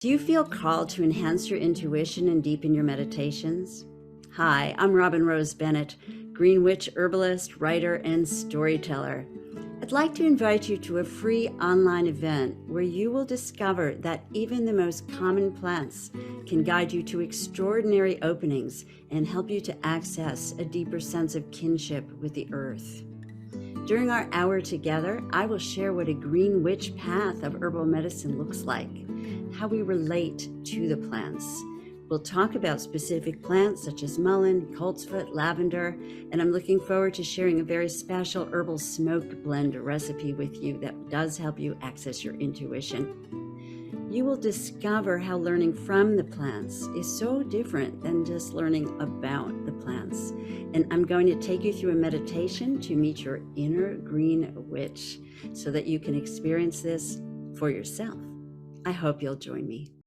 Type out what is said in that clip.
Do you feel called to enhance your intuition and deepen your meditations? Hi, I'm Rose Bennett, Green Witch herbalist, writer, and storyteller. I'd like to invite you to a free online event where you will discover that even the most common plants can guide you to extraordinary openings and help you to access a deeper sense of kinship with the earth. During our hour together, I will share what a green witch path of herbal medicine looks like, how we relate to the plants. We'll talk about specific plants such as mullein, coltsfoot, lavender, and I'm looking forward to sharing a very special herbal smoke blend recipe with you that does help you access your intuition. You will discover how learning from the plants is so different than just learning about the plants. And I'm going to take you through a meditation to meet your inner green witch so that you can experience this for yourself. I hope you'll join me.